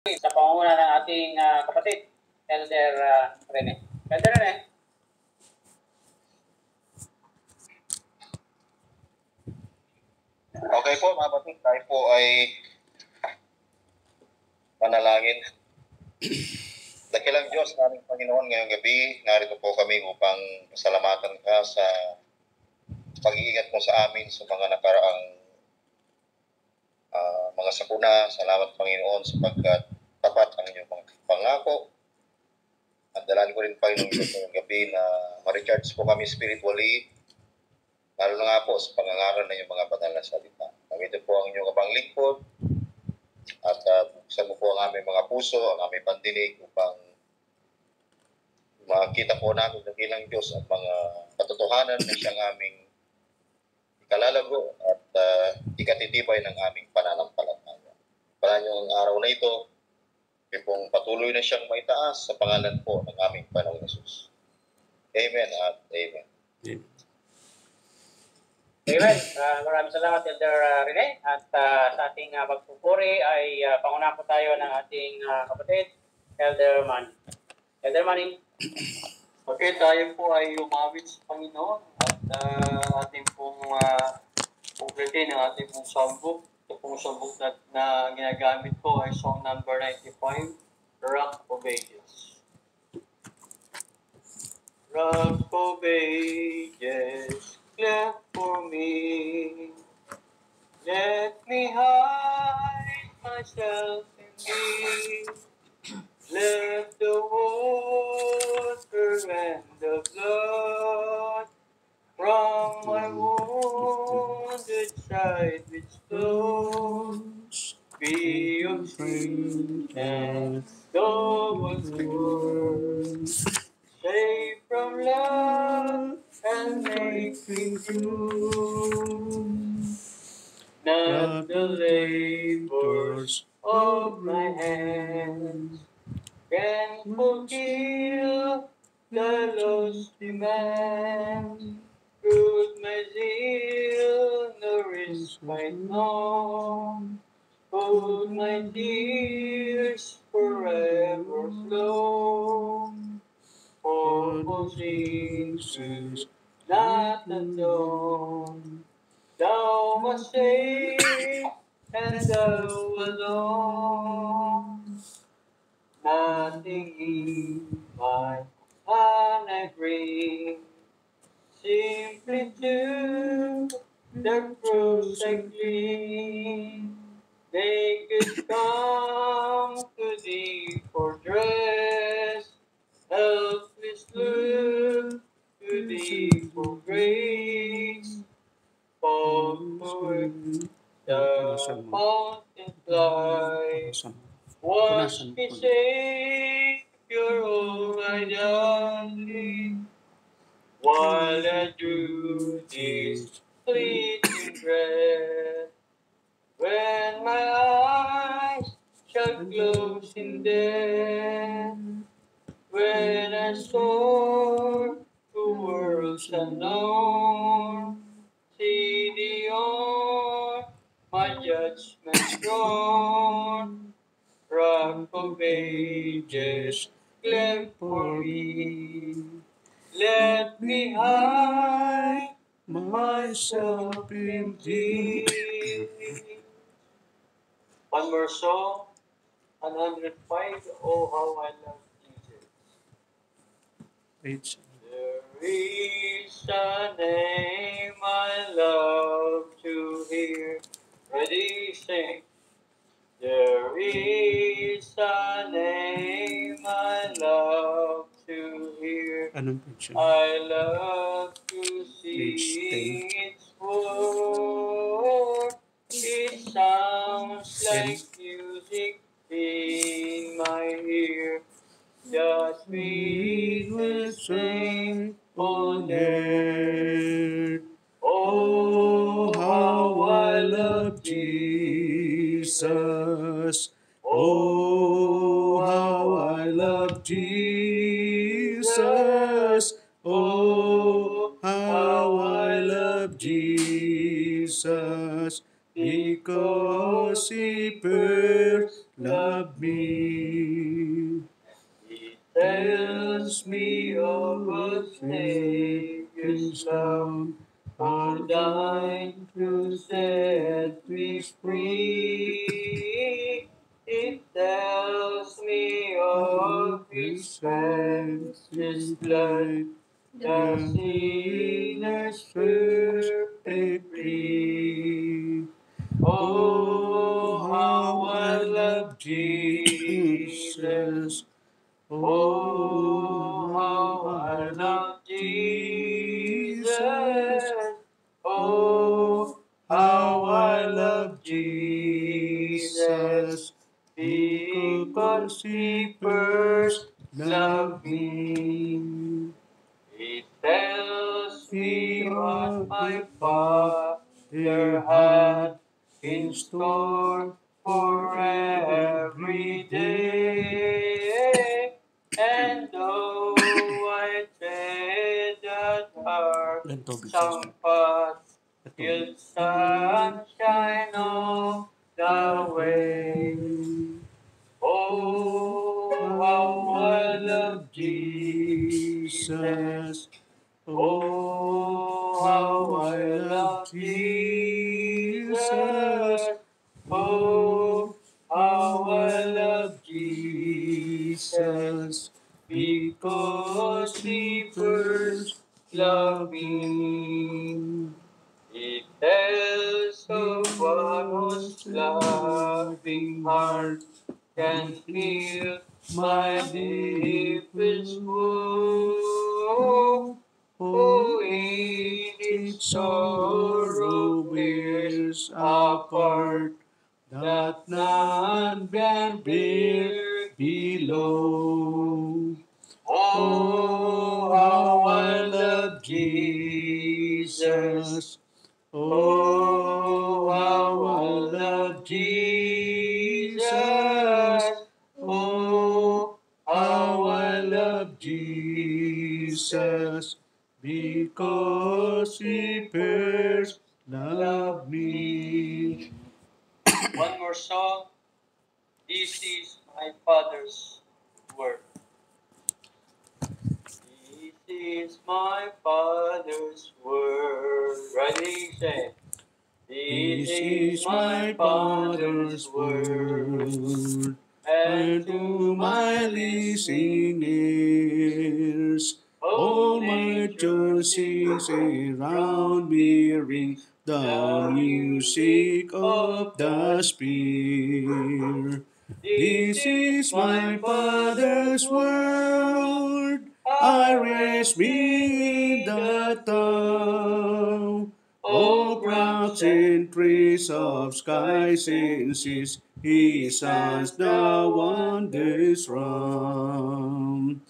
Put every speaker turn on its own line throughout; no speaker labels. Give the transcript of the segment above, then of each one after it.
Sa pangunguna ng ating kapatid, Elder Rene. Elder Rene.
Okay po mga kapatid, tayo po ay manalangin. Dakilang Diyos, naming Panginoon, ngayong gabi, narito po kami upang pasalamatan ka sa pag-iingat mo sa amin sa mga nakaraang mga sakuna. Salamat Panginoon sapagkat tapat ang inyong mga pangako. At dalangin ko rin Panginoon sa ngayong gabi na ma-recharge po kami spiritually, lalo na nga po sa pangangaral na yung mga banal na salita. Ito po ang inyong kabang lingkod at buksan mo po ang aming mga puso, ang aming pandinig upang makita po namin ng ilang Diyos at mga katotohanan na siyang aming ikalalago at ikatitibay ng aming pananampalataya. Para niyo ang araw na ito, pong patuloy na siyang maitaas sa pangalan po ng aming Panginoong Hesus. Amen at amen.
Amen. Maraming salamat, Elder Rene. At sa ating pagpupuri ay pangunahan po tayo ng ating kapatid, Elder Manny. Elder Manny.
Okay, tayo po ay umawit sa Panginoon at ating pong kumpletin ang ating pong songbook. Ito pong songbook na ginagamit ko ay song number 95, Rock of Ages. Rock of Ages, cleft for me. Let me hide myself in thee. Let the water and the blood from my wounded side which flows be of sweet and double words. Save from love and make me true. Not the labors of my hands can fulfill the lost demand. Could my zeal nourish my tongue? Could my tears forever flow? For positions not alone. Thou must save, and thou alone. Nothing in my hand I bring, simply to the cross I cling. They could come to thee for dress, helpless look to thee for grace. For the fountain fly, wash me, Savior, all I darling, while I drew this fleeting breath. When my eyes shall close in death, when I soar to worlds unknown, see thee on my judgment throne. Rock of ages, cleft for me. Let me hide myself in thee. One more song, 105, Oh How I Love Jesus. There is a name I love to hear. Ready, sing. There is a name I love to hear. I love to sing its word. It sounds like music in my ear. The sweetest thing on earth. Oh, how I love Jesus. Oh, how I love Jesus. Oh, how I love Jesus. Because He first loved
loved me.
He tells me of a Savior's love, who died to set me free. It tells me of His precious blood, the sinner's perfectly. Oh, how I love Jesus. Oh, how I love Jesus. Oh, how I love Jesus. Because He first loved me. It tells me what my Father had in store for every day. And though I tread that dark some path, till sunshine on the way. Oh, how I love Jesus. Oh, how I love Jesus. Oh, how I love Jesus. Because He first loved me. It tells of one whose loving heart can feel my deepest woe. Who in its sorrow bears a part that none can bear below. Oh, how I love Jesus. Oh, how I love Jesus. Oh, how I love Jesus. Because He first loved me. One more song. This is my Father's word. This is my Father's word. Ready, say. This is my Father's word, and to my listening ears, all my choices around me ring the music of the spear. This is my Father's word, I rest me in the town. All clouds and trees of skies and seas, He sounds the wonders round.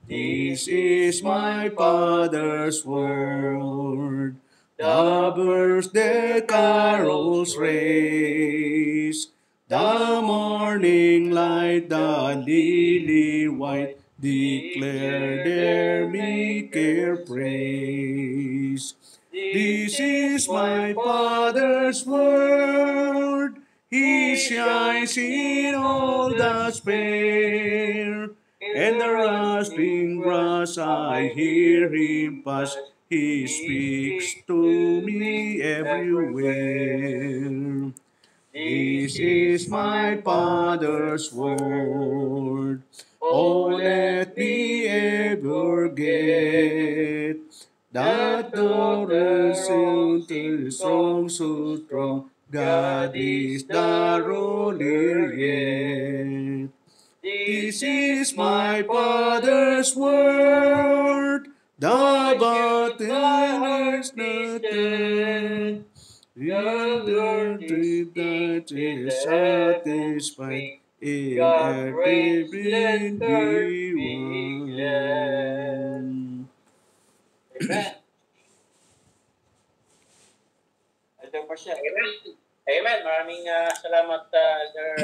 This is my Father's word. The birds, the carols raise, the morning light, the lily white, declare their Maker praise. This is my Father's word. He shines in all the spare. And the rustling grass I hear Him pass. He speaks to me everywhere. This is my Father's word. Oh, let me ever get that the result is strong, so strong. God is the ruler yet. This is my Father's word. The battle is not dead. The Lord that is satisfied in every be one. Amen. Ito pa siya.
Amen. Amen. Maraming salamat, Elder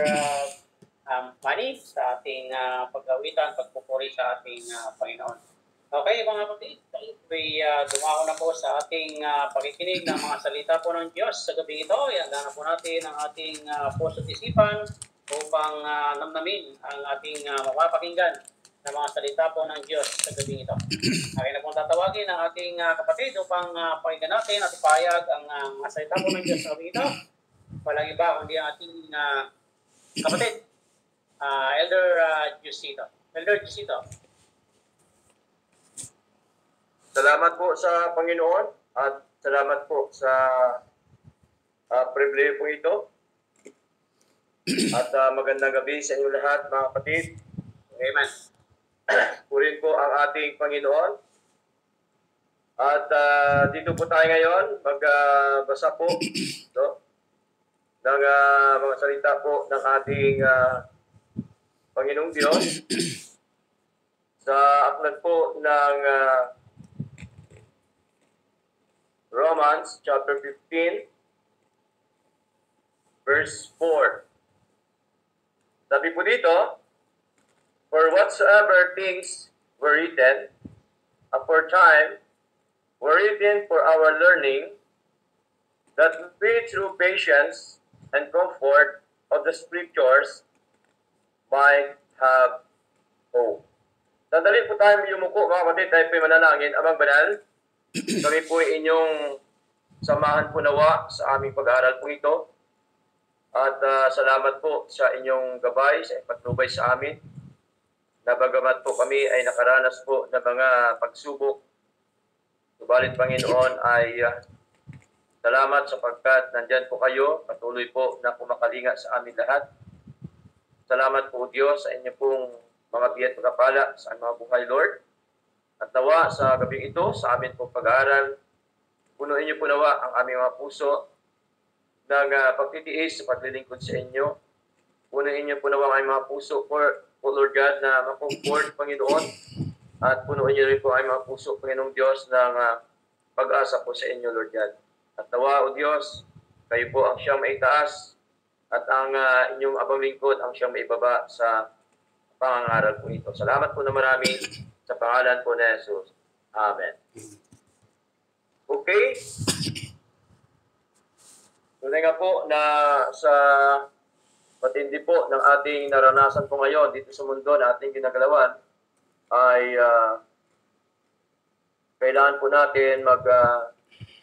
Manny, sa ating pag-awitan, pagpupuri sa ating Panginoon. Okay, mga kapatid, may dumako na po sa ating pakikinig ng mga salita po ng Diyos sa gabi ito. Ianda na po natin ang ating puso at isipan upang namnamin ang ating mapapakinggan na mga salita po ng Diyos sa gabi ito. Akin na pong tatawagin ang ating kapatid upang pakinggan natin at ipahayag ang mga salita po ng Diyos sa gabi ito. Walang iba kundi ang ating kapatid, Elder Jusito. Elder Jusito.
Salamat po sa Panginoon at salamat po sa pribilehyo po ito. At magandang gabi sa inyo lahat, mga kapatid.
Amen.
Purin po ang ating Panginoon. At dito po tayo ngayon, magbasa po ng mga salita po ng ating Panginoong Diyos sa aklat po ng Romans chapter 15 verse 4. Sabi po dito, for whatsoever things were written aforetime were written for our learning, that we through patience and comfort of the Scriptures might have hope. Sandali po tayo yumuko, mga kapatid, tayo po manalangin. Amang banal, kami po inyong samahan po nawa sa aming pag-aaral po ito. At salamat po sa inyong gabay, sa ipatnubay sa amin. Na bagamat po kami ay nakaranas po ng mga pagsubok, subalit Panginoon ay salamat sapagkat nandyan po kayo, patuloy po na kumakalinga sa amin lahat. Salamat po Diyos sa inyo pong mga biyat pagkapala sa aming mga buhay, Lord. At nawa sa gabing ito, sa amin pong pag-aaral, punuin niyo po nawa ang aming mga puso ng pagtitiis sa paglilingkod sa inyo. Punuin niyo po nawa ang aming mga puso po Lord God na makomfort, Panginoon. At punuin niyo rin po ang mga puso, Panginoong Diyos, ng pag-asa po sa inyo, Lord God. At nawa, O Diyos, kayo po ang siyang maitaas at ang inyong abang lingkod ang siyang maibaba sa pangangaral po ito. Salamat po na marami sa pangalan po ni Jesus. Amen. Okay? Tunay nga po na sa matindi po ng ating naranasan po ngayon dito sa mundo na ating ginagalawan ay kailangan po natin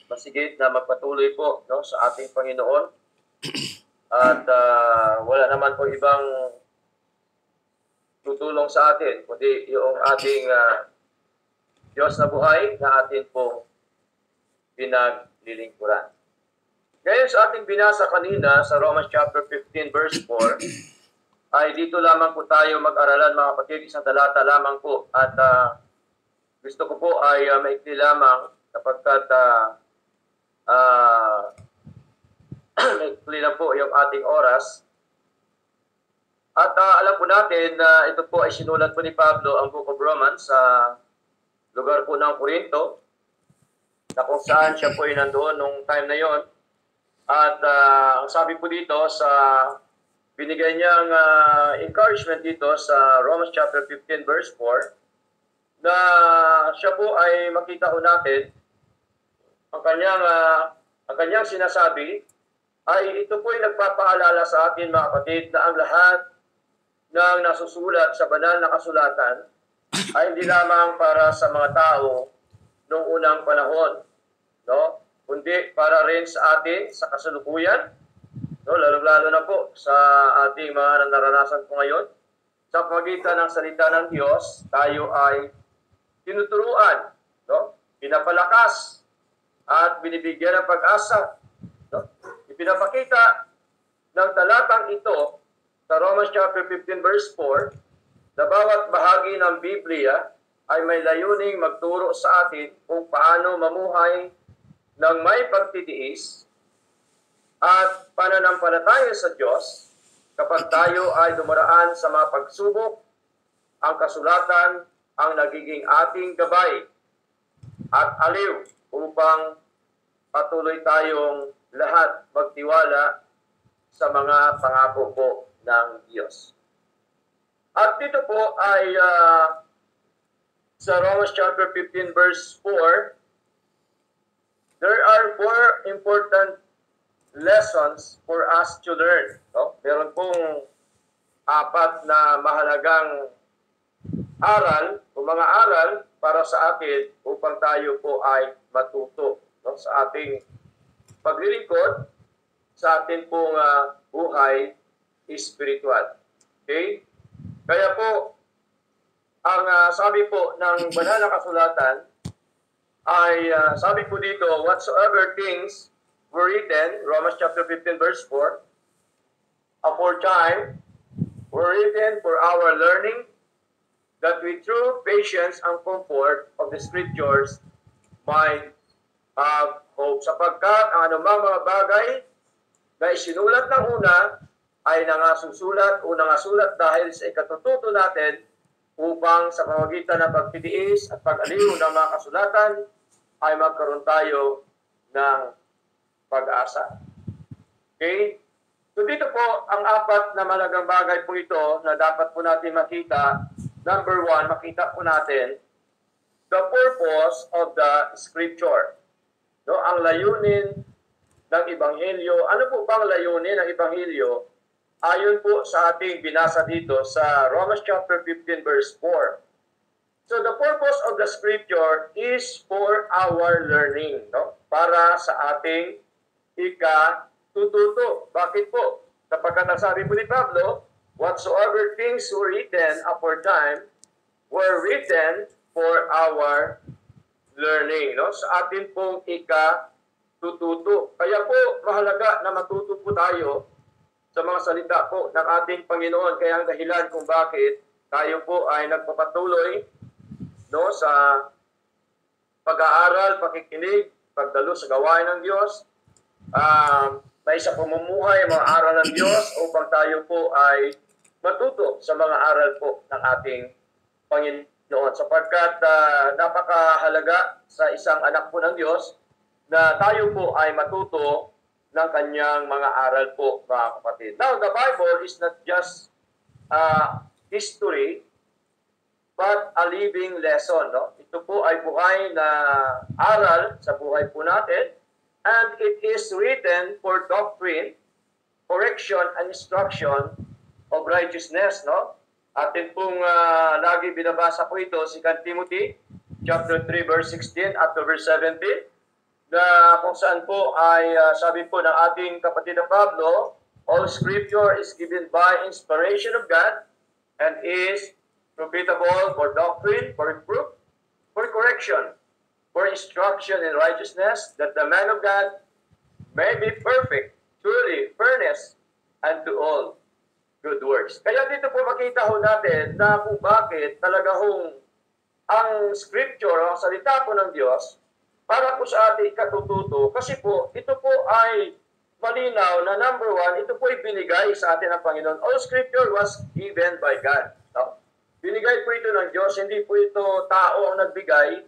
masigit na magpatuloy po sa ating Panginoon. At wala naman po ibang tutulong sa atin kundi yung ating Diyos na buhay na atin po pinaglilingkuran. Ngayon sa ating binasa kanina sa Romans chapter 15 verse 4, ay dito lamang po tayo mag-aralan, mga kapatid, isang talata lamang po. At gusto ko po ay maikli lamang sapagkat maikli lang po yung ating oras. At alam po natin na ito po ay sinulat po ni Pablo ang Book of Romans sa lugar po ng Corinto, na kung saan siya po ay nandoon nung time na yon. At ang sabi po dito sa binigay niyang encouragement dito sa Romans chapter 15 verse 4 na siya po ay makita ko natin ang kanyang sinasabi ay ito po ay nagpapaalala sa atin, mga kapatid, na ang lahat ng nasusulat sa banal na kasulatan ay hindi lamang para sa mga tao noong unang panahon, no? Kundi para rin sa atin sa kasalukuyan, no? Lalo-lalo na po sa ating mga naranasan po ngayon. Sa pagitan ng salita ng Diyos, tayo ay tinuturuan, no? Pinapalakas at binibigyan ng pag-asa. No? Ipinapakita ng talatang ito sa Romans chapter 15 verse 4 na bawat bahagi ng Biblia ay may layuning magturo sa atin kung paano mamuhay ng may pagtitiis at pananampalataya sa Diyos kapag tayo ay dumaraan sa mga pagsubok. Ang kasulatan ang nagiging ating gabay at aliw upang patuloy tayong lahat magtiwala sa mga pangako po ng Diyos. At dito po ay sa Romans chapter 15 verse 4, there are 4 important lessons for us to learn. No? Meron pong apat na mahalagang aral o mga aral para sa atin upang tayo po ay matuto, no, sa ating paglilingkod, sa ating pong buhay spiritual. Okay? Kaya po, ang sabi po ng banal na kasulatan ay sabi po dito, whatsoever things were written, Romans chapter 15 verse 4, aforetime were written for our learning, that we through patience and comfort of the Scriptures might have hope. Sapagkat ang anumang mga bagay na isinulat ng una ay nangasusulat o nangasulat dahil sa ikatututo natin upang sa pamamagitan ng pagtitiis at pag-aliw ng mga kasulatan ay magkaroon tayo ng pag-asa. Okay? So dito po, ang apat na malagang bagay po ito na dapat po natin makita. Number one, makita po natin the purpose of the Scripture. No, ang layunin ng Ebanghelyo. Ano po bang layunin ng Ebanghelyo? Ayon po sa ating binasa dito sa Romans chapter 15 verse 4. So the purpose of the Scripture is for our learning, no? Para sa ating ikatututo. Bakit po? Kapag nasabi po ni Pablo, whatsoever things were written aforetime were written for our learning, no? Sa atin pong ikatututo. Kaya po mahalaga na matuto po tayo sa mga salita po ng ating Panginoon. Kaya ang dahilan kung bakit tayo po ay nagpapatuloy, no, sa pag-aaral, pakikinig, pagdalo sa gawain ng Diyos, may sa pamumuhay, mga aral ng Diyos upang tayo po ay matuto sa mga aral po ng ating Panginoon. Sapagkat napakahalaga sa isang anak po ng Diyos na tayo po ay matuto ng kanyang mga aral po, mga kapatid. Now, the Bible is not just history, but a living lesson. No? Ito po ay buhay na aral sa buhay po natin, and it is written for doctrine, correction, and instruction of righteousness. No? Atin pong lagi binabasa po ito, 2 Timothy chapter 3 verse 16 up to verse 17, na kung saan po ay sabi po ng ating kapatid na Pablo, all Scripture is given by inspiration of God and is profitable for doctrine, for reproof, for correction, for instruction in righteousness, that the man of God may be perfect, truly furnished unto all good works. Kaya dito po makita ho natin na kung bakit talaga hong ang Scripture, ang salita po ng Diyos, para po sa ating katututo, kasi po, ito po ay malinaw na number one, ito po ay binigay sa atin ng Panginoon. All Scripture was given by God. No? Binigay po ito ng Diyos, hindi po ito tao ang nagbigay,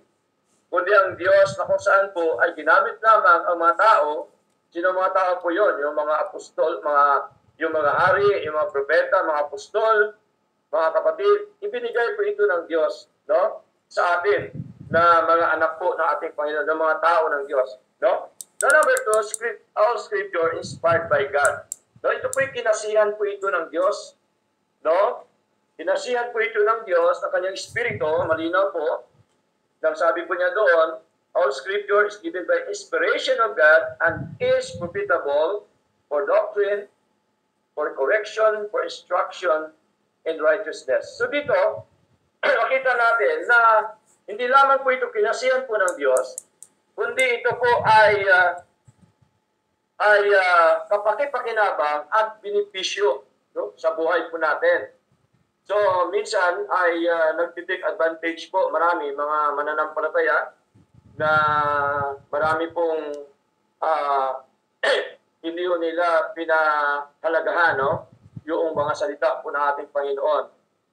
kundi ang Diyos na kung saan po ay ginamit lamang ang mga tao. Sino mga tao po yon? Yung mga apostol, yung mga hari, yung mga propeta, mga apostol, mga kapatid, ibinigay po ito ng Diyos, no, sa atin na mga anak po ng ating Panginoon, ng mga tao ng Diyos. No? So number two, all Scripture inspired by God. No? Ito po yung kinasihan po ito ng Diyos. No? Kinasihan po ito ng Diyos na kanyang Espiritu, malinaw po. Nang sabi po niya doon, all Scripture is given by inspiration of God and is profitable for doctrine, for correction, for instruction in righteousness. So dito, makita natin na hindi lamang po ito kinasihan po ng Diyos, kundi ito po ay kapakipakinabang at binipisyo, no, sa buhay po natin. So, minsan ay nagtitake advantage po marami mga mananampalataya na marami pong hindi nila pinahalagahan, no, yung mga salita po ng ating Panginoon.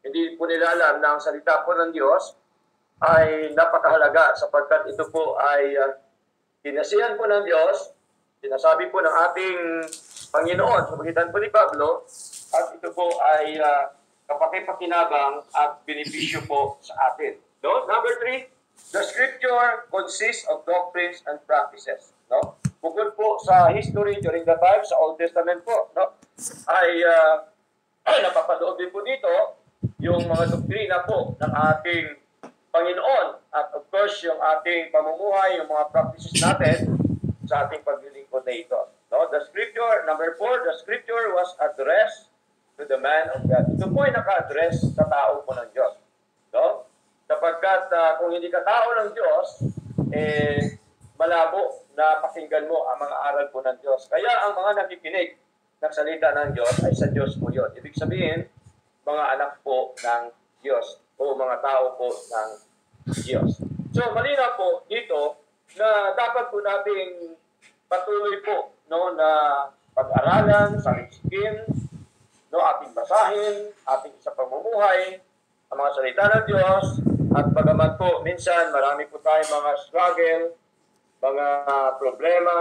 Hindi po nila alam na ang salita po ng Diyos ay napakahalaga sapagkat ito po ay kinasihan po ng Diyos, sinasabi po ng ating Panginoon sa pagitan po ni Pablo, at ito po ay kapakipakinabang at benepisyo po sa atin. No? Number 3, the Scripture consists of doctrines and practices. No? Bukod po sa history during the time, sa Old Testament po, no, ay napapaloob din po dito yung mga doktrina po ng ating Panginoon at of course yung ating pamumuhay, yung mga practices natin sa ating paglilingkod na ito. No? The scripture, number 4, the scripture was addressed to the man of God. Ito po ay naka-address sa tao po ng Diyos. No? Sapagkat kung hindi ka tao ng Diyos, malabo na pakinggan mo ang mga aral po ng Diyos. Kaya ang mga nakikinig ng salita ng Diyos ay sa Diyos po yun. Ibig sabihin, mga anak po ng Diyos o mga tao po ng Diyos. So, malinaw po dito na dapat po nating patuloy po no, na pag-aralan, saliksikin, no, ating basahin, ating sa pamumuhay, ang mga salita ng Diyos, at bagamat po, minsan marami po tayong mga struggle, mga problema,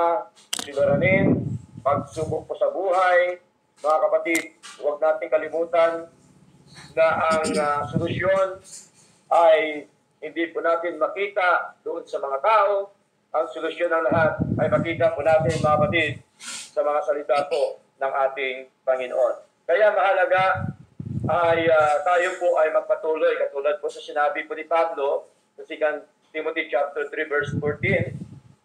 siluranin, pagsubok po sa buhay. Mga kapatid, huwag natin kalimutan na ang solusyon ay hindi po natin makita doon sa mga tao. Ang solusyon ng lahat ay makita po natin, mga kapatid, sa mga salita po ng ating Panginoon. Kaya mahalaga ay tayo po ay magpatuloy. Katulad po sa sinabi po ni Pablo sa 2 Timothy chapter 3 verse 14.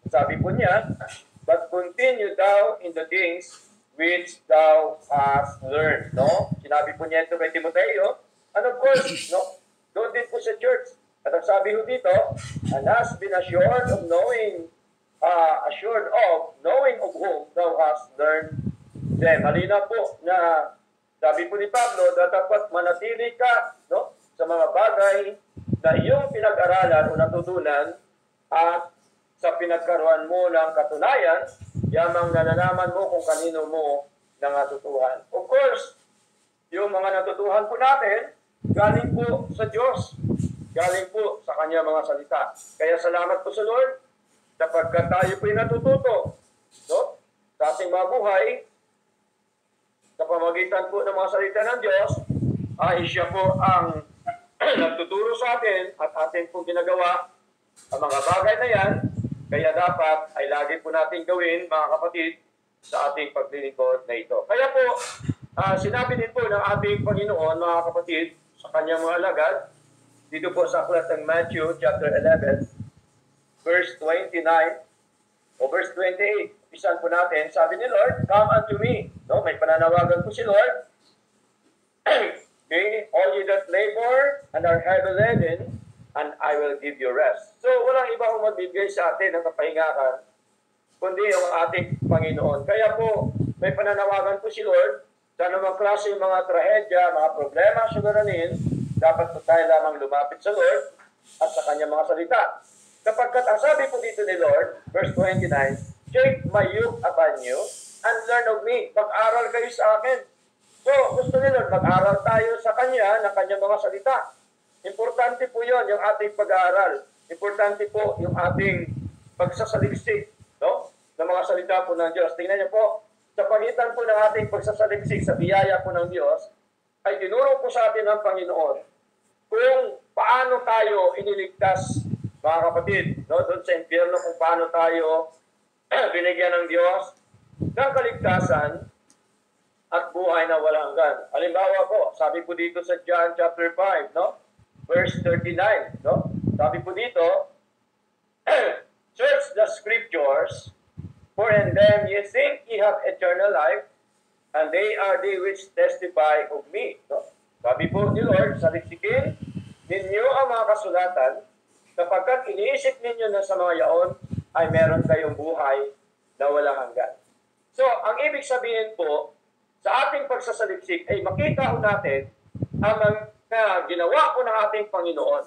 Sabi po niya, but continue thou in the things which thou hast learned. No? Sinabi po niya ito kay Timoteo. And of course, no? Doon din po sa church. At ang sabi ho dito, and has been assured of knowing of whom thou hast learned them. Halina po na sabi po ni Pablo na dapat manatili ka no, sa mga bagay na iyong pinag-aralan o natutunan at sa pinagkaroon mo ng katunayan, yamang nalalaman mo kung kanino mo natutuhan. Of course, yung mga natutuhan po natin, galing po sa Diyos. Galing po sa Kanya mga salita. Kaya salamat po sa Lord sapagkat tayo po'y natututo no? Sa ating mga buhay sa pamagitan po ng mga salita ng Diyos ay siya po ang nagtuturo sa atin at atin po ginagawa ang mga bagay na yan. Kaya dapat ay lagi po natin gawin mga kapatid sa ating paglilingkod na ito. Kaya po, sinabi din po ng ating Panginoon mga kapatid sa Kanyang mga alagad dito po sa aklat ng Matthew chapter 11 verse 29 o verse 28. Pisan po natin, sabi ni Lord, come unto me. No, may pananawagan po si Lord. Be all ye that labor and are heavy laden, and I will give you rest. So, walang iba kung magbibigay sa atin ng kapahingahan, kundi ang ating Panginoon. Kaya po, may pananawagan po si Lord, sa anumang klase yung mga trahedya, mga problema, sugaranin, dapat po tayo lamang lumapit sa Lord at sa Kanyang mga salita. Kapagkat ang sabi po dito ni Lord, verse 29, take my yoke upon you and learn of me. Mag-aral kayo sa akin. So, gusto ni Lord, mag-aral tayo sa Kanya, ng Kanyang mga salita. Importante po yon yung ating pag-aaral. Importante po yung ating pagsasaliksik no? ng mga salita po ng Diyos. Tingnan niyo po, sa pagitan po ng ating pagsasaliksik sa biyaya po ng Diyos, ay tinuro po sa atin ng Panginoon kung paano tayo iniligtas, mga kapatid, no? Doon sa impyerno kung paano tayo binigyan ng Diyos ng kaligtasan at buhay na walang hanggan. Halimbawa po, sabi po dito sa John chapter 5, no? Verse 39, no? Sabi po dito, search the scriptures, for in them ye think ye have eternal life, and they are they which testify of me. No? Sabi po ni Lord, saliksikin ninyo ang mga kasulatan, kapagkat iniisip ninyo na sa mga yaon ay meron kayong buhay na walang hanggan. So, ang ibig sabihin po, sa ating pagsasaliksik ay makita ho natin ang mga ginawa po ng ating Panginoon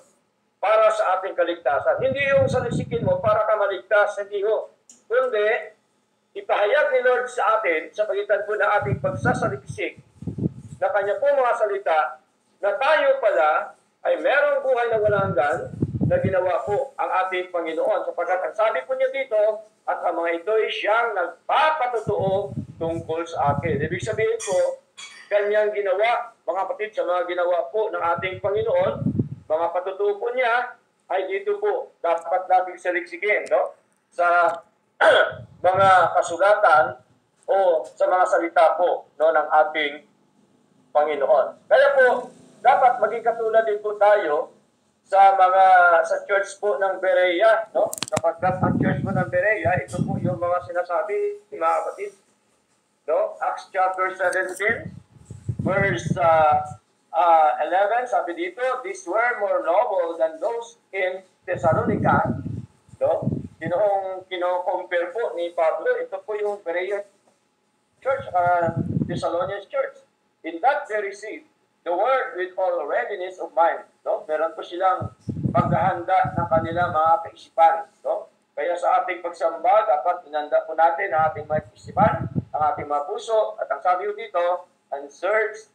para sa ating kaligtasan. Hindi yung saliksikin mo para ka maligtas, hindi ho. Kundi, ipahayag ni Lord sa atin sa pagitan po ng ating pagsasaliksik na Kanya po mga salita na tayo pala ay merong buhay na walang hanggan na ginawa po ang ating Panginoon. Sapagkat ang sabi po niya dito, at ang mga ito ay siyang nagpapatotoo tungkol sa akin. Ibig sabihin po, Kanyang ginawa, mga kapatid, sa mga ginawa po ng ating Panginoon, mga patutuo po niya, ay dito po dapat nating saliksikin, no? Sa mga kasulatan o sa mga salita po no, ng ating Panginoon. Kaya po, dapat maging katulad din po tayo sa church po ng Berea, no? Kapagkat ang church po ng Berea, ito po yung mga sinasabi, mga kapatid, no? Acts chapter 17, verse 11, sabi dito, these were more noble than those in Thessalonica, no? Yung kino-compare po ni Pablo, ito po yung Berea Church, Thessalonians Church. In that they received the word with all readiness of mind. No? Meron po silang paghahanda ng kanilang mga kaisipan. No? Kaya sa ating pagsamba, dapat inanda po natin ang ating mga kaisipan, ang ating mga puso, at ang sabi ko dito, and search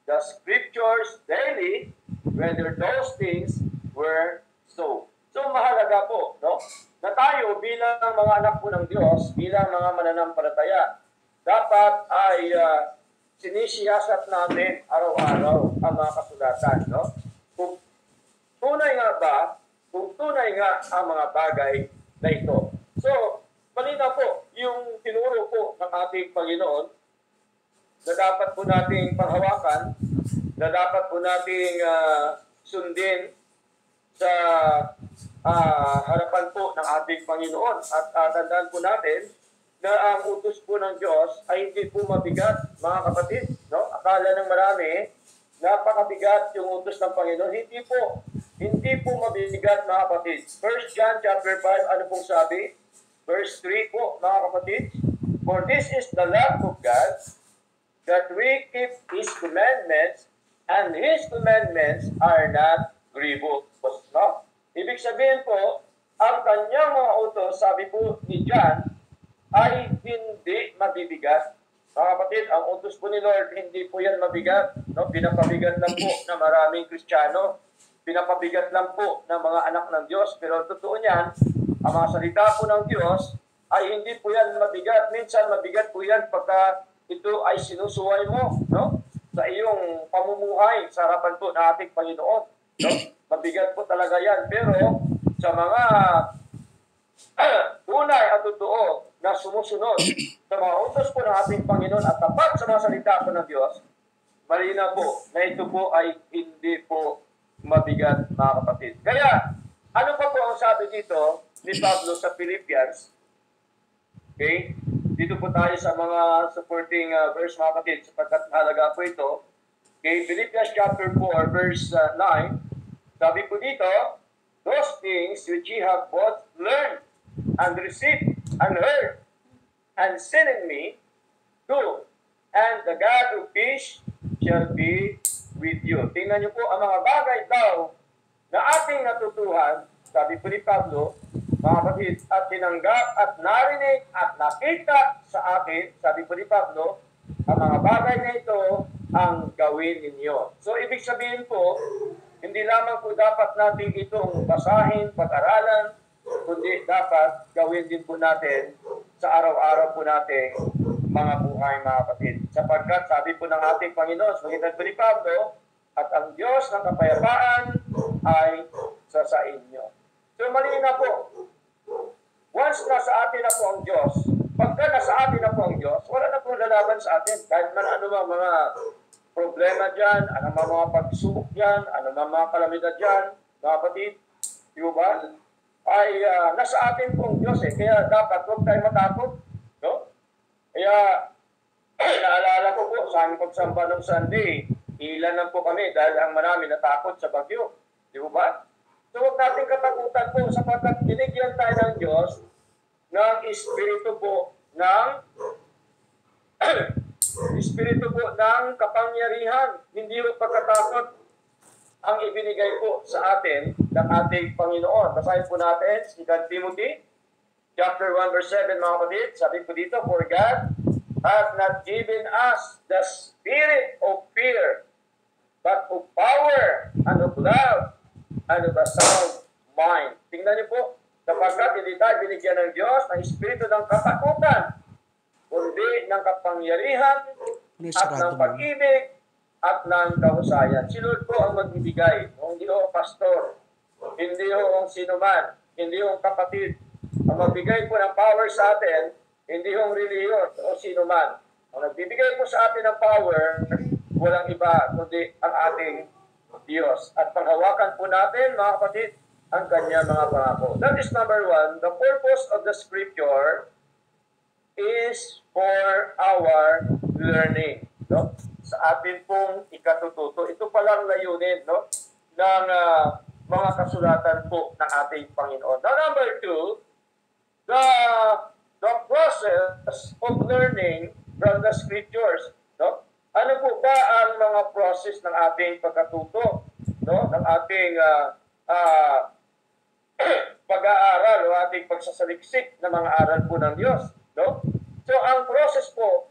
the scriptures daily whether those things were so. So mahalaga po, no? Na tayo bilang mga anak po ng Diyos, bilang mga mananampalataya, dapat ay sinisiyasat natin araw-araw ang mga kasulatan, no? Kung tunay nga ba, kung tunay nga ang mga bagay na ito. So, malinaw po, yung tinuro po ng ating Panginoon na dapat po nating panghawakan, na dapat po nating sundin sa harapan po ng ating Panginoon. At tandaan po natin na ang utos po ng Diyos ay hindi po mabigat, mga kapatid. No? Akala ng marami, napakabigat yung utos ng Panginoon. Hindi po mabigat, mga kapatid. 1 John chapter 5, ano pong sabi? Verse 3 po, mga kapatid. For this is the love of God, that we keep His commandments, and His commandments are not grievous. No? Ibig sabihin po, ang kanyang mga utos, sabi po ni John, ay hindi mabibigat. Mga kapatid, ang utos po ni Lord, hindi po yan mabigat. No? Pinapabigat lang po ng maraming Kristiyano. Pinapabigat lang po ng mga anak ng Diyos. Pero totoo niyan, ang mga salita po ng Diyos ay hindi po yan mabigat. Minsan mabigat po yan pagka ito ay sinusuway mo, no? Sa iyong pamumuhay sa harapan po ng ating Panginoon. No? Mabigat po talaga yan. Pero sa mga tunay at totoo na sumusunod sa mga utos po ng ating Panginoon at tapat sa mga salita po ng Diyos, malinaw po na ito po ay hindi po mabigat, mga kapatid. Kaya, ano pa po ang sabi dito ni Pablo sa Philippians? Okay? Dito po tayo sa mga supporting verse, mga kapatid, sapagkat mahalaga po ito. Okay? Philippians chapter 4, verse 9, sabi po dito, those things which ye have both learned and received and heard and seen in me, do, and the God of peace shall be with you. Tingnan niyo po, ang mga bagay daw na ating natutuhan, sabi po ni Pablo, mga kapatid, at tinanggap at narinig at nakita sa akin, sabi po ni Pablo, ang mga bagay na ito ang gawin ninyo. So, ibig sabihin po, hindi lamang po dapat natin itong basahin, pag-aralan, kundi dapat gawin din po natin sa araw-araw po natin mga buhay, mga kapatid. Sapagkat sabi po ng ating Panginoon, magitan po ni Pablo, at ang Diyos ng kapayapaan ay sa inyo. So malina po, once nasa atin na po ang Diyos, pagka nasa atin na po ang Diyos, wala na pong lalaban sa atin. Kahit man ano mga problema dyan, ano mga pagsubok dyan, ano mga kalamidad dyan, mga kapatid, di ba? Ay nasa atin pong Diyos eh. Kaya dapat huwag tayo matakot. No? Kaya naalala ko po sa aming pagsamba ng Sunday, ilan lang po kami dahil ang marami natakot sa bagyo. Di ba? So huwag natin katakutan po sapagkat binigyan tayo ng Diyos ng espiritu po ng espiritu po ng kapangyarihan. Hindi po pagkatakot ang ibinigay po sa atin ng ating Panginoon. Basahin po natin si 2 Timothy chapter 1 verse 7, mga kapatid. Sabi po dito, for God hath not given us the spirit of fear, but of power and of love and of a sound mind. Tingnan niyo po, sapagkat hindi tayo binigyan ng Diyos ng espiritu ng katakutan, kundi ng kapangyarihan at ng pag-ibig at ng kahusayan. Si Lord po ang magbibigay. Hindi ho pastor, hindi ho ang sinuman, hindi ho ang kapatid. Ang magbigay po ng power sa atin, hindi ho ang reliyon o sinuman. Ang nagbibigay po sa atin ng power walang iba kundi ang ating Diyos. At panghawakan po natin, mga kapatid, ang kanyang mga pangako. That is number one. The purpose of the Scripture is for our learning. No? Sa atin pong ikatututo. Ito palang layunin, no? Ng mga kasulatan po ng ating Panginoon. Now, number two, the process of learning from the Scriptures. No? Ano po ba ang mga process ng ating pagkatuto? No? Ng ating pag-aaral o ating pagsasaliksik ng mga aral po ng Diyos. No? So, ang process po,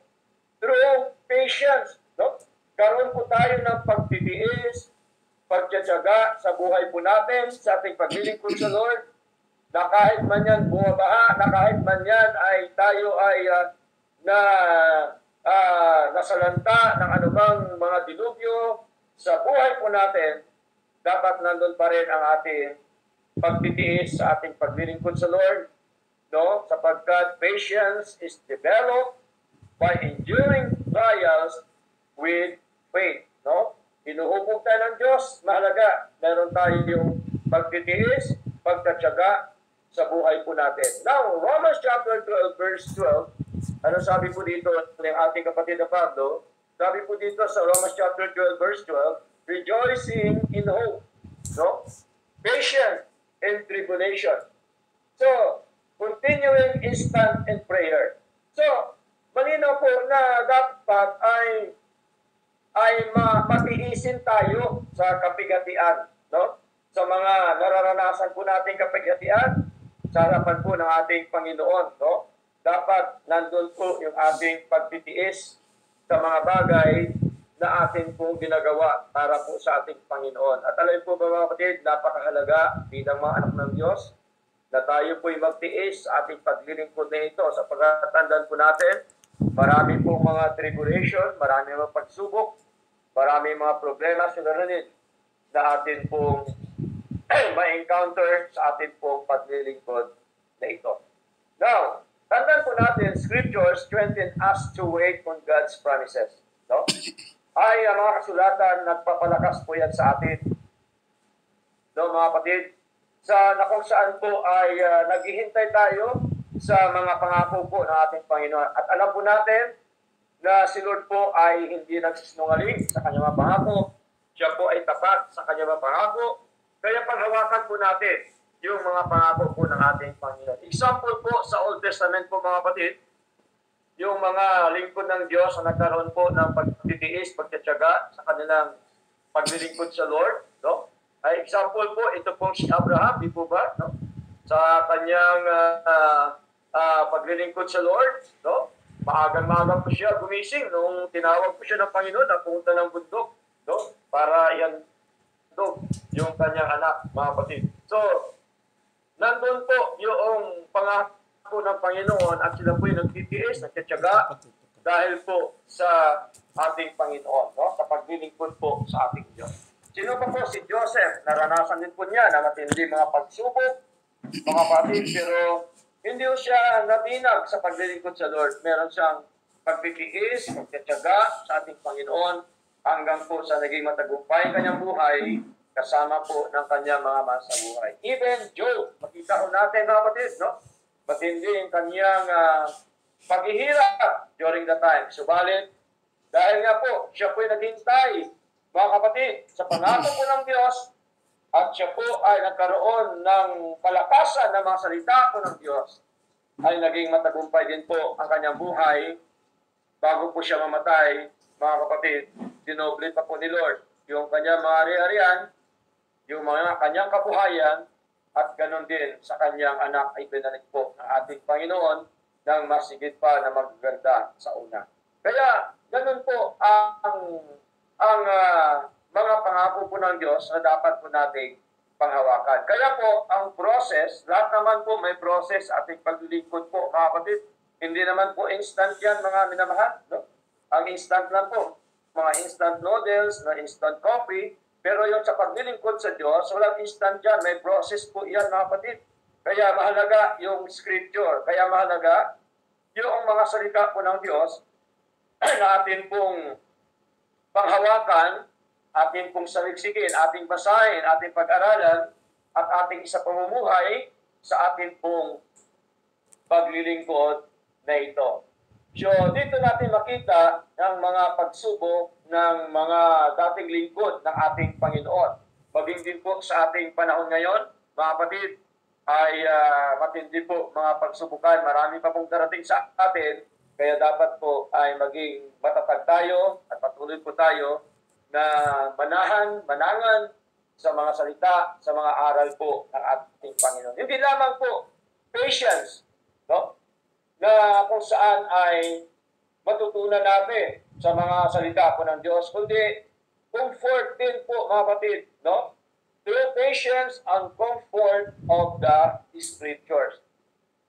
through patience, no? Karoon po tayo ng pagtitiis, pagtsatsaga sa buhay po natin, sa ating paglilingkod sa Lord, na kahit man yan bumabaha, na kahit man yan ay tayo ay nasalanta ng anumang mga dilubyo sa buhay po natin, dapat nandun pa rin ang ating pagtitiis sa ating paglilingkod sa Lord, no? Sapagkat patience is developed by enduring trials with faith, no? Hinuhubog tayo ng Diyos, mahalaga, meron tayong pagtitiis, pagtatyaga sa buhay po natin. Now, Romans chapter 12, verse 12, ano sabi po dito ng ating kapatid na Pablo? Sabi po dito sa Romans chapter 12, verse 12, rejoicing in hope, no? Patient in tribulation. So, continuing instant in prayer. So, malinaw po na dapat ay matiisin tayo sa kapigatian, no? Sa mga nararanasan po nating kapigatian, sa harapan po ng ating Panginoon, no? Dapat nandun po yung ating pagtitiis sa mga bagay na atin pong ginagawa para po sa ating Panginoon. At alam po ba mga kapatid, napakahalaga bilang mga anak ng Diyos na tayo po'y magtiis sa ating paglilingkod na ito sa pagkatandaan po natin. Marami pong mga tribulation, marami mga pagsubok, marami mga problema sa naranin na atin pong ma-encounter sa atin pong paglilingkod na ito. Now, tandaan po natin, Scriptures strengthen us to wait on God's promises. No? Ay, ang mga kasulatan, nagpapalakas po yan sa atin. No, mga kapatid, na kung saan po ay naghihintay tayo sa mga pangako po ng ating Panginoon. At alam po natin na si Lord po ay hindi nagsisinungaling sa kanyang mga pangako. Siya po ay tapat sa kanyang mga pangako. Kaya paghawakan po natin yung mga pangako po ng ating Panginoon. Example po sa Old Testament po mga kapatid, yung mga lingkod ng Diyos na nagkaroon po ng pagtitiis, pagtsatsaga sa kanilang paglilingkod sa Lord, no? Ay example po, ito pong si Abraham, di po ba? No? Sa kanyang paglilingkod sa Lord, no? Maagang-maagang po siya gumising nung tinawag po siya ng Panginoon na pumunta ng bundok, no? Para yan yung kanyang anak, mga kapatid. So, nandun po yung pangako ng Panginoon at sila po yung nagtitiis, nagtitiyaga dahil po sa ating Panginoon, no? Sa paglilingkod po sa ating Diyos. Sino pa po si Joseph? Naranasan din po niya na matindi mga pagsubok, mga kapatid, pero hindi siya natinag sa paglilingkod sa Lord. Meron siyang pagtitiis, pagtitiyaga sa ating Panginoon hanggang po sa naging matagumpay kanyang buhay kasama po ng kanyang mga masabuhay. Even Job, makita ko natin mga kapatid, no? Matindi ang kanyang paghihirap during the time. Subalit, dahil nga po, siya po'y naghintay, mga kapatid, sa pangako po ng Diyos, at siya po ay nagkaroon ng kalakasan ng mga salita po ng Diyos, ay naging matagumpay din po ang kanyang buhay. Bago po siya mamatay, mga kapatid, dinoble pa po ni Lord yung kanyang mga ari-arian, yung mga kanyang kabuhayan, at ganon din sa kanyang anak ay binalik po ng ating Panginoon ng masigit pa na magaganda sa una. Kaya ganon po ang mga pangako po ng Diyos na dapat po nating panghawakan. Kaya po, ang process, lahat naman po may process ating paglilingkod po, mga kapatid. Hindi naman po instant yan, mga minamahal. No? Ang instant lang po, mga instant noodles, na instant coffee, pero yung sa paglilingkod sa Diyos, walang instant yan. May process po yan, mga kapatid. Kaya mahalaga yung scripture. Kaya mahalaga yung mga salita po ng Diyos na atin pong panghawakan, ating pong saliksikin, ating basahin, ating pag-aralan, at ating isa pamumuhay sa ating pong paglilingkod na ito. So, dito natin makita ang mga pagsubok ng mga dating lingkod ng ating Panginoon. Maging din po sa ating panahon ngayon, mga kapatid, ay matindi po mga pagsubukan. Marami pa pong darating sa atin, kaya dapat po ay maging matatag tayo at patuloy po tayo na manangan sa mga salita, sa mga aral po ng ating Panginoon. Hindi lamang po patience, no? Na kung saan ay matutunan natin sa mga salita po ng Diyos, kundi comfort din po, mga kapatid, no? Through patience and comfort of the Scriptures.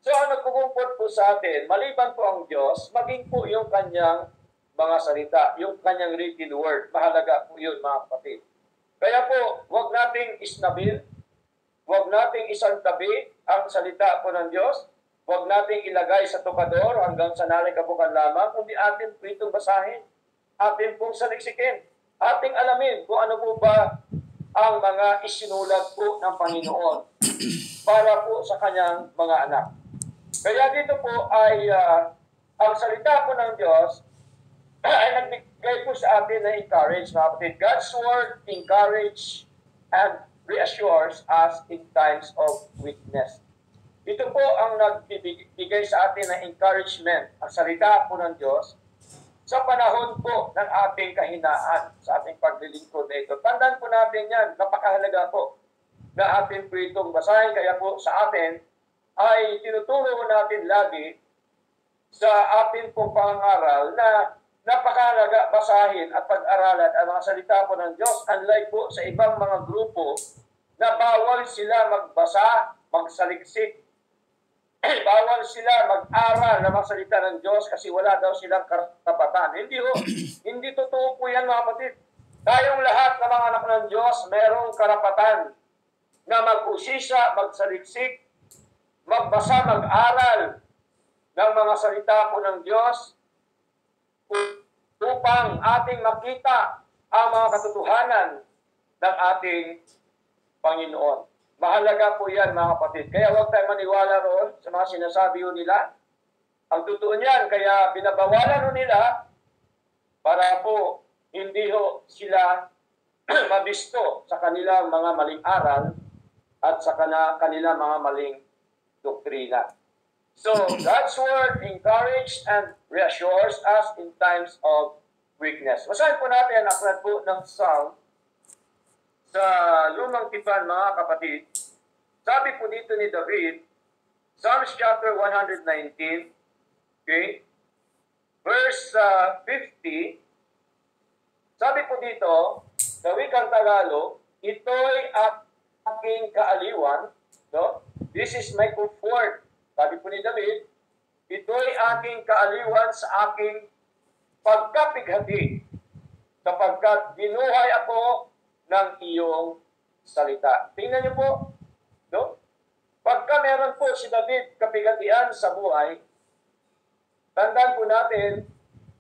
So, ang nagkukumport po sa atin, maliban po ang Diyos, maging po yung kanyang mga salita, yung kanyang written word. Mahalaga po yun, mga kapatid. Kaya po, huwag nating isnabil, huwag nating isantabi ang salita po ng Diyos, huwag nating ilagay sa tokador hanggang sa nalikabukan lamang, kundi atin po itong basahin, atin pong saliksikin, ating alamin kung ano po ba ang mga isinulat po ng Panginoon para po sa kanyang mga anak. Kaya dito po ay ang salita po ng Diyos ay nagbigay po sa atin na encourage, mga kapatid. God's word encourage and reassures us in times of weakness. Ito po ang nagbibigay sa atin ng encouragement, ang salita po ng Diyos, sa panahon po ng ating kahinaan, sa ating paglilingkod na ito. Tandaan po natin yan, napakahalaga po na atin po itong basahin. Kaya po sa atin ay tinuturo natin lagi sa ating pong pangaral na napakahalaga basahin at pag-aralan ang mga salita po ng Diyos. Unlike po sa ibang mga grupo na bawal sila magbasa, magsaliksik, bawal sila mag-aral na mga salita ng Diyos kasi wala daw silang karapatan. Hindi ho. Hindi totoo po yan, mga kapatid. Tayong lahat ng mga anak ng Diyos, merong karapatan na mag-usisa, magsaliksik, magbasa, mag-aral ng mga salita po ng Diyos upang ating makita ang mga katotohanan ng ating Panginoon. Mahalaga po yan, mga kapatid. Kaya huwag tayong maniwala roon sa mga sinasabi nila. Ang totoo niyan, kaya binabawalan nila para po hindi ho sila mabisto sa kanilang mga maling aral at sa kanilang mga maling doktrina. So, God's word encourages and reassures us in times of weakness. Basahin po natin ang aklat po ng Psalm sa Lumang Tipan, mga kapatid. Sabi po dito ni David, Psalms chapter 119, okay, verse 50, sabi po dito, sa wikang Tagalog, ito'y aking kaaliwan, no? This is my comfort. Sabi po ni David, ito'y aking kaaliwan sa aking pagkapighati, sapagkat binuhay ako ng iyong salita. Tingnan niyo po, no? Pagka meron po si David kapigatian sa buhay, tandaan po natin,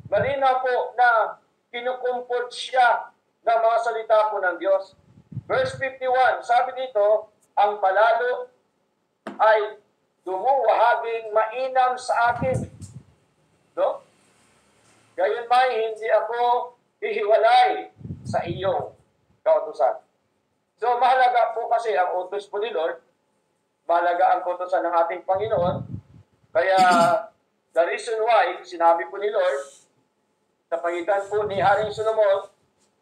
malinaw po na kinukumport siya ng mga salita po ng Diyos. Verse 51, sabi dito, ang palalo ay dumuwahaging mainam sa akin. No? Gayon may hindi ako hihiwalay sa iyong kautusan. So, mahalaga po kasi ang utos po ni Lord, mahalaga ang kautusan ng ating Panginoon. Kaya, the reason why, sinabi po ni Lord, sa pagitan po ni Haring Solomon,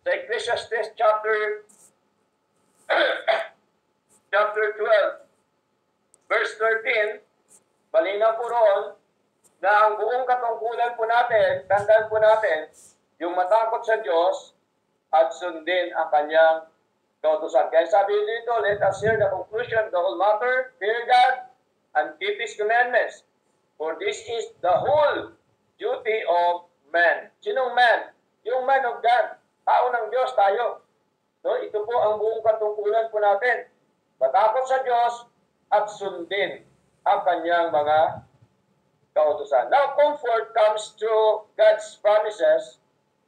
sa Ecclesiastes chapter 12, verse 13, malinaw po roon na ang buong katungkulan po natin, tandaan po natin, yung matakot sa Diyos at sundin ang kanyang kautusan. Kaya sabi dito, let us hear the conclusion of the whole matter, fear God and keep His commandments. For this is the whole duty of man. Sinong man? Yung man of God. Tao ng Diyos tayo. So, ito po ang buong katungkulan po natin. Matakot sa Diyos at sundin ang kanyang mga kautusan. Now, comfort comes through God's promises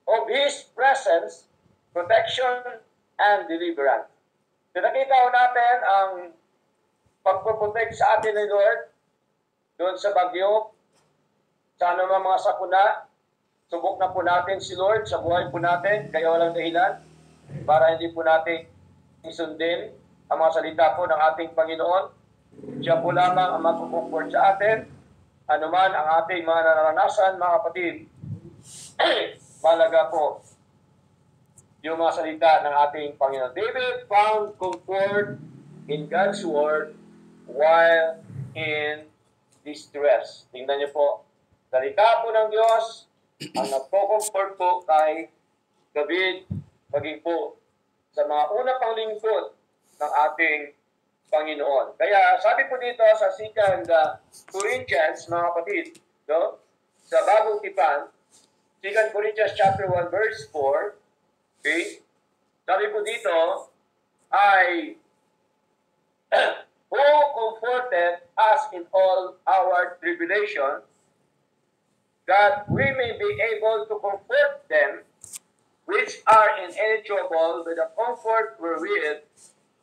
of His presence, protection, and deliverance. So nakita ho natin ang pagpuprotect sa atin ni Lord doon sa bagyo, sa anumang mga sakuna. Subok na po natin si Lord sa buhay po natin, kaya walang dahilan para hindi po natin isundin ang mga salita po ng ating Panginoon. Siya po lamang ang magkukumport sa atin, anuman ang ating mga naranasan, mga kapatid. Malaga po yung mga salita ng ating Panginoon. David found comfort in God's Word while in distress. Tingnan niyo po, salita po ng Diyos ang nagpo-comfort po kay David, maging po sa mga una pang lingkod ng ating Panginoon. Kaya sabi po dito sa 2 Corinthians, mga kapatid, no? Sa Bagong Tipan, 2 Corinthians chapter 1 verse 4, okay? Sabi po dito ay who comforted us in all our tribulation, that we may be able to comfort them which are in any trouble with the comfort wherewith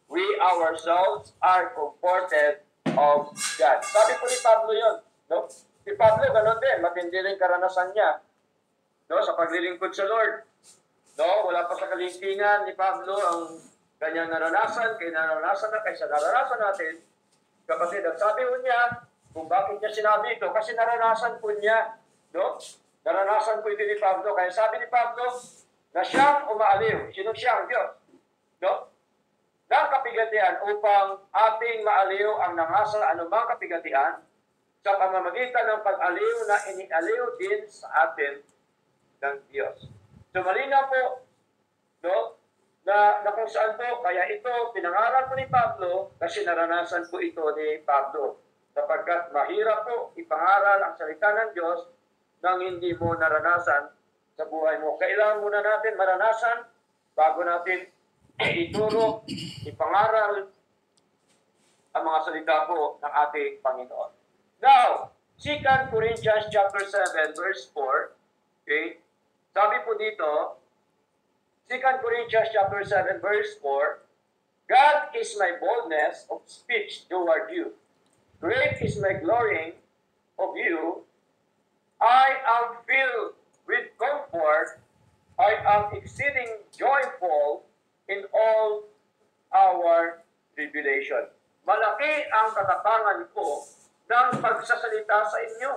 we ourselves are comforted of God. Sabi po ni Pablo yun. No? Si Pablo, ganun din. Matindi rin karanasan niya, no? Sa paglilingkod sa Lord. No? Wala pa sa kalintingan ni Pablo ang kanyang naranasan, kay naranasan na, kaysa naranasan natin. Kapatid, at sabi po niya, kung bakit niya sinabi ito, kasi naranasan po niya. No? Naranasan po ito ni Pablo. Kaya sabi ni Pablo na siyang umaaliw. Sino siya? Ang Diyos. No? Ng kapigatian upang ating maaliw ang nangasa anumang kapigatian sa pamamagitan ng pag-aliw na inialiw din sa atin ng Diyos. So malinaw po, no? Na kung saan po, kaya ito pinangaral po ni Pablo kasi naranasan po ito ni Pablo. Sapagkat mahirap po ipangaral ang salita ng Diyos nang hindi mo naranasan sa buhay mo. Kailangan muna natin maranasan bago natin ituro, ipangaral ang mga salita po ng ating Panginoon. Now, 2 Corinthians chapter 7 verse 4, okay? Sabi po dito, 2 Corinthians chapter 7 verse 4, God is my boldness of speech toward you. Great is my glorying of you. I am filled with comfort. I am exceeding joyful in all our tribulation. Malaki ang katapangan ko ng pagsasalita sa inyo.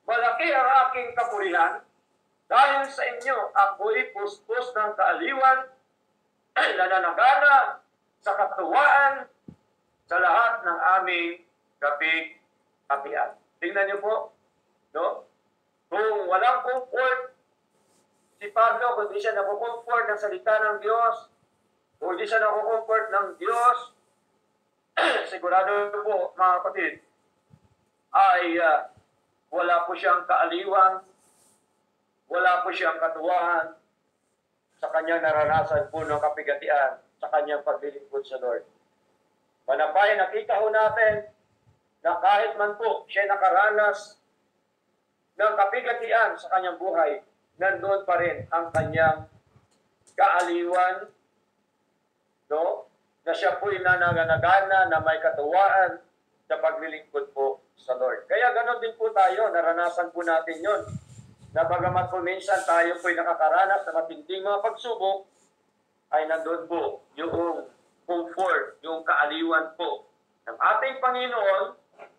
Malaki ang aking kapurihan dahil sa inyo ako'y puspos ng kaaliwan, nananagana sa katuwaan sa lahat ng aming kapig-apian. Tingnan niyo po, no? Kung walang comfort si Pablo, kung di siya nakukomfort ng salita ng Diyos, kung di siya nakukomfort ng Diyos, sigurado po, mga kapatid, ay wala po siyang kaaliwan, wala po siyang katuwahan sa kanyang naranasan po ng kapigatian, sa kanyang paglilingkod sa Lord. Manapay, nakita ho natin na kahit man po siya nakaranas ng kapigatian sa kanyang buhay, nandoon pa rin ang kanyang kaaliwan, no? Na siya po'y nananagana, na may katuwaan sa paglilingkod po sa Lord. Kaya ganoon din po tayo, naranasan po natin yon. Na bagamat po minsan tayo po'y nakakaranas sa matinding mga pagsubok, ay nandoon po yung comfort, yung kaaliwan po ng ating Panginoon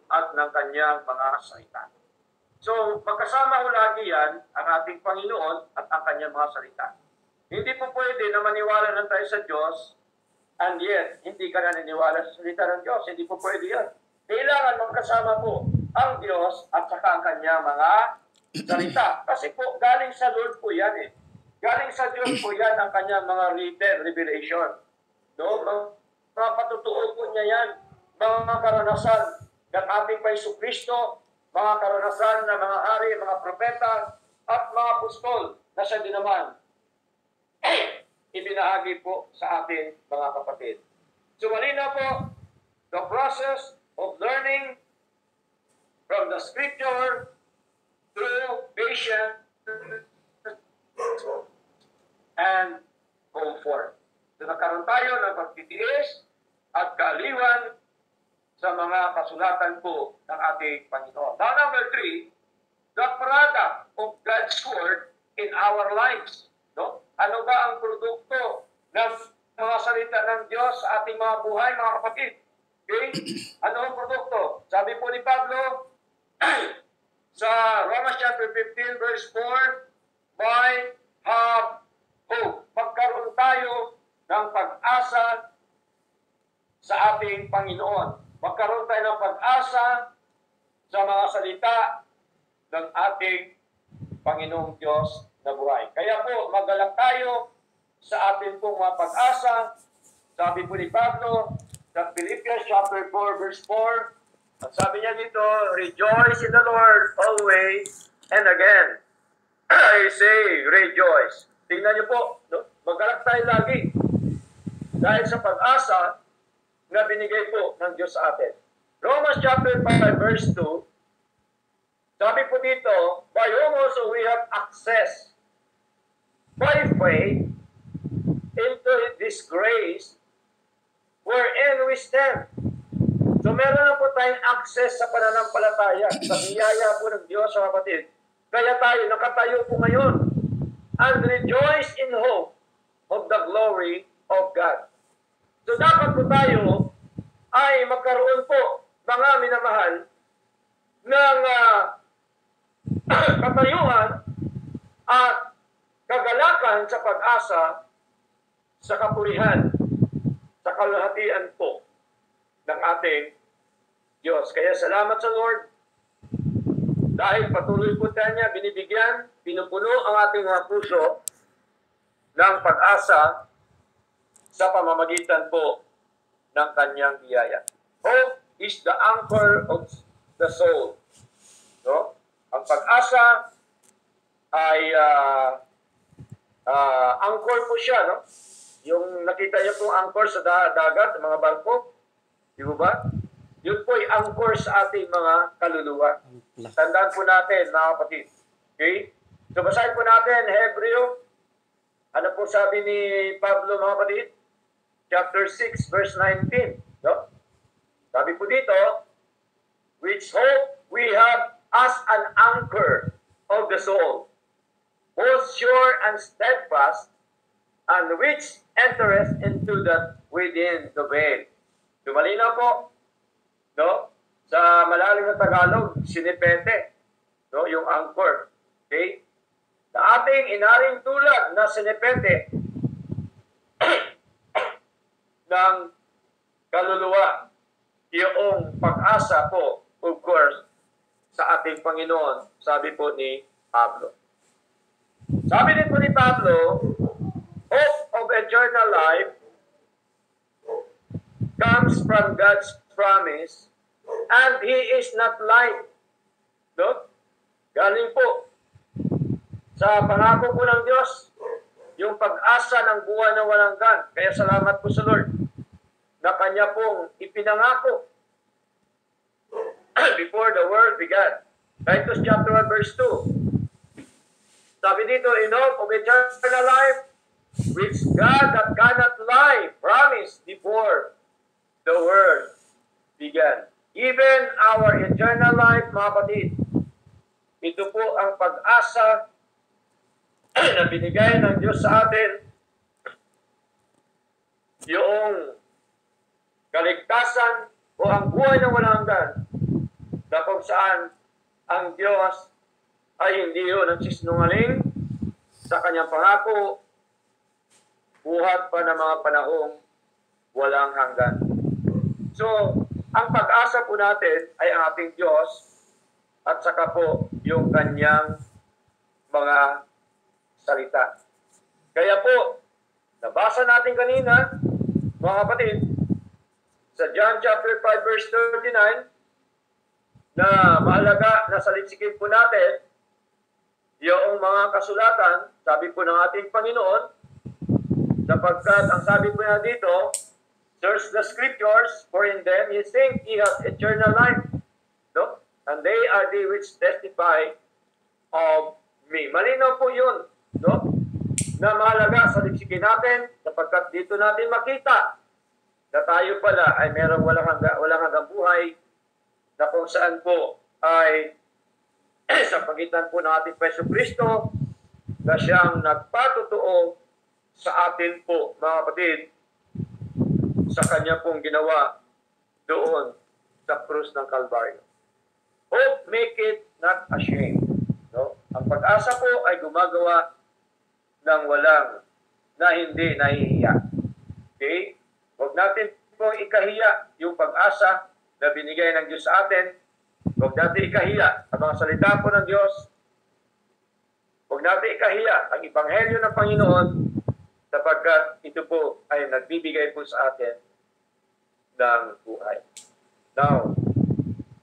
at ng kanyang mga salita. So, magkasama ho lagi yan, ang ating Panginoon at ang kanyang mga salita. Hindi po pwede na maniwala lang tayo sa Diyos, and yet, hindi ka naniniwala sa salita ng Diyos. Hindi po pwede yan. Kailangan magkasama po ang Diyos at saka ang kanyang mga salita. Kasi po, galing sa Lord po yan eh. Galing sa Diyos po yan ang kanyang mga written revelation. No? Mga patutuo po niya yan. Mga karanasan ng ating Paiso Kristo, mga karanasan ng mga hari, mga propeta, at mga apostol na siya din naman ibinahagi po sa ating mga kapatid. So malinaw po, the process of learning from the Scripture through patience and comfort. So nagkaroon tayo ng pagtitiis at kaaliwan sa mga kasulatan po ng ating Panginoon. Now, number 3, the product of God's Word in our lives. No? Ano ba ang produkto ng mga salita ng Diyos sa ating mga buhay, mga kapatid? Okay? Ano ang produkto? Sabi po ni Pablo sa Romans chapter 15 verse 4, "By have hope." Magkaroon tayo ng pag-asa sa ating Panginoon. Magkaroon tayo ng pag-asa sa mga salita ng ating Panginoong Diyos na buhay. Kaya po, magalak tayo sa ating pong mga pag-asa. Sabi po ni Pablo sa Philippians chapter 4 verse 4, at sabi niya dito, "Rejoice in the Lord always, and again, I say rejoice." Tingnan niyo po, no? Magalak tayo lagi dahil sa pag-asa na binigay po ng Diyos sa atin. Romans chapter 5 verse 2, sabi po dito, "By whom also we have access by faith into this grace wherein we stand." So meron na po tayong access sa pananampalataya, sa biyaya po ng Diyos sa kapatid. Kaya tayo, nakatayo po ngayon, and rejoice in hope of the glory of God. So dapat po tayo ay magkaroon po, mga minamahal, ng katayuan at kagalakan sa pag-asa sa kapurihan, sa kalahatian po ng ating Diyos. Kaya salamat sa Lord dahil patuloy po tayo niya binibigyan, pinupuno ang ating mga puso ng pag-asa sa pamamagitan po ng kanyang biyaya. Hope is the anchor of the soul. No? Ang pag-asa ay anchor po siya, no? Yung nakita niyo pong anchor sa dagat, mga barko, di ba? Yun po ay anchor sa ating mga kaluluwa. Tandaan po natin, mga kapatid. Okay? So basahin po natin, Hebreo. Ano po sabi ni Pablo, mga kapatid? Chapter 6, verse 19. No? Sabi po dito, "Which hope we have as an anchor of the soul, both sure and steadfast, and which entereth into that within the veil." Dumalina po, no? Sa malalim na Tagalog, sinipete, no? Yung anchor. Okay? Sa ating inaring tulad na sinipete ng kaluluwa, yung pag-asa po, of course, sa ating Panginoon, sabi po ni Pablo. Sabi din po ni Pablo, hope of eternal life comes from God's promise, and He is not lying. No? Galing po sa pangako po ng Diyos, yung pag-asa ng buwan na walang hanggan. Kaya salamat po sa Lord na Kanya pong ipinangako before the world began. Titus chapter 1 verse 2. Sabi dito, "In hope of eternal life, which God that cannot lie promised before the world began." Even our eternal life, mga kapatid, ito po ang pag-asa na binigay ng Diyos sa atin, yung kaligtasan o ang buhay na walang hanggan, na kung saan ang Diyos ay hindi yun nagsisinungaling sa kanyang pangako, buhat pa ng mga panahong walang hanggan. So, ang pag-asa po natin ay ang ating Diyos at saka po yung kanyang mga salita. Kaya po, nabasa natin kanina, mga kapatid, sa John chapter 5 verse 39, na mahalaga na saliksikin po natin yung mga kasulatan, sabi po ng ating Panginoon, sapagkat ang sabi po niya dito, search the scriptures, for in them you think ye have eternal life. No? And they are the which testify of me. Malinaw po yun, no? na mahalaga sa liksikin natin sapagkat dito natin makita na tayo pala ay merong walang hanggang buhay na kung saan po ay sa pagitan po ng ating Pweso Kristo na siyang nagpatotoo sa atin po, mga kapatid, sa kanya pong ginawa doon sa krus ng Kalbaryo. Hope make it not ashamed. No? Ang pag-asa po ay gumagawa ng hindi nahihiya. Okay? Huwag natin po ikahiya yung pag-asa na binigay ng Diyos sa atin. Huwag natin ikahiya ang mga salita po ng Diyos. Huwag natin ikahiya ang Ebanghelyo ng Panginoon sapagkat ito po ay nagbibigay po sa atin ng buhay. Now,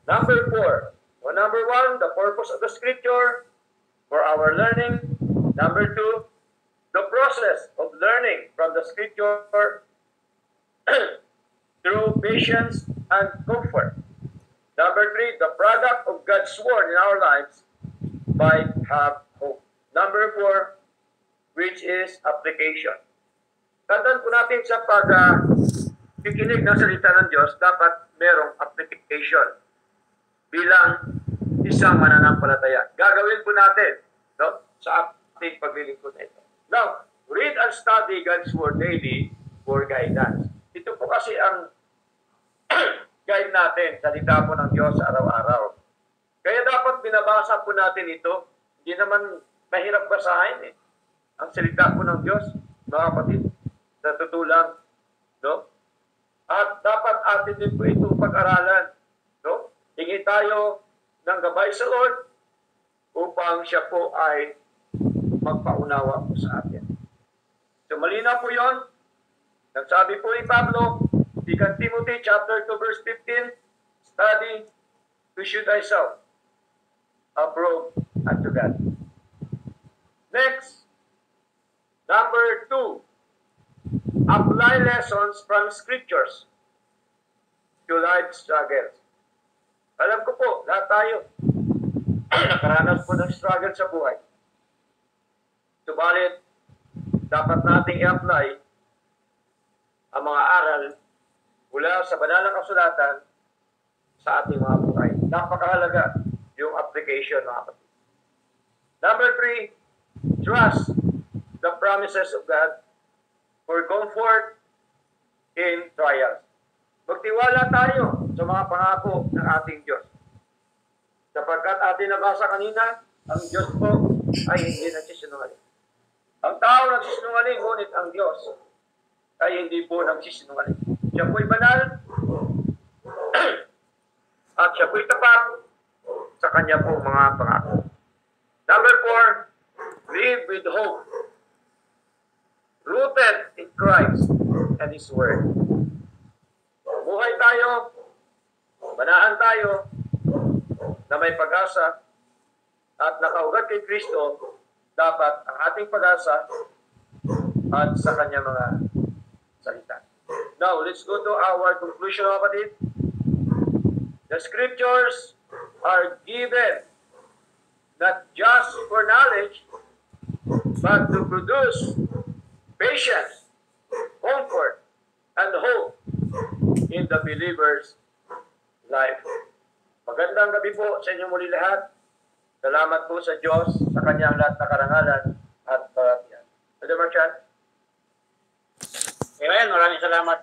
number 4. So, number 1, the purpose of the Scripture for our learning. Number 2, the process of learning from the Scripture through patience and comfort. Number 3, the product of God's Word in our lives might have hope. Number 4, which is application. Tandaan po natin sa pag-kikinig ng salita ng Diyos, dapat merong application bilang isang mananampalataya. Gagawin po natin, no, sa ating paglilingkod na ito. Now, read and study God's Word daily for guidance. Ito po kasi ang guide natin, salita po ng Diyos sa araw-araw. Kaya dapat binabasa po natin ito. Hindi naman mahirap basahin eh. Ang salita po ng Diyos, mga kapatid, sa tutulang, no? At dapat atin din po itong pag-aralan, no? Hingi tayo ng gabay sa Lord upang siya po ay magpaunawa po sa atin. So malinaw po yun. Nagsabi po ni Pablo, 2 Timothy chapter 2 verse 15, study to show thyself approved unto God. Next, number 2, apply lessons from scriptures to life struggles. Alam ko po, lahat tayo nakaranas po ng struggle sa buhay. Subalit, dapat nating i-apply ang mga aral mula sa banal na kasulatan sa ating mga buhay. Napakahalaga yung application, mga kapatid. Number 3, trust the promises of God for comfort in trials. Magtiwala tayo sa mga pangako ng ating Diyos. Sapagkat ating nabasa kanina, ang Diyos po ay hindi nagsisinungaling. Ang tao nagsisinungaling, ngunit ang Diyos ay hindi po nagsisinungaling. Siya po'y banal at siya po'y tapat sa kanya pong mga pangako. Number 4, live with hope. Rooted in Christ and His Word. Buhay tayo, banahan tayo, na may pag-asa at nakaugat kay Kristo, dapat ang ating pag-asa at sa kanya mga salita. Now, let's go to our conclusion, mga kapatid. The Scriptures are given not just for knowledge, but to produce patience, comfort, and hope in the believer's life. Magandang gabi po sa inyo muli lahat. Salamat po sa Diyos sa kanyang lahat na karangalan at paratihan. Brother Marchan.
Amen. Maraming salamat.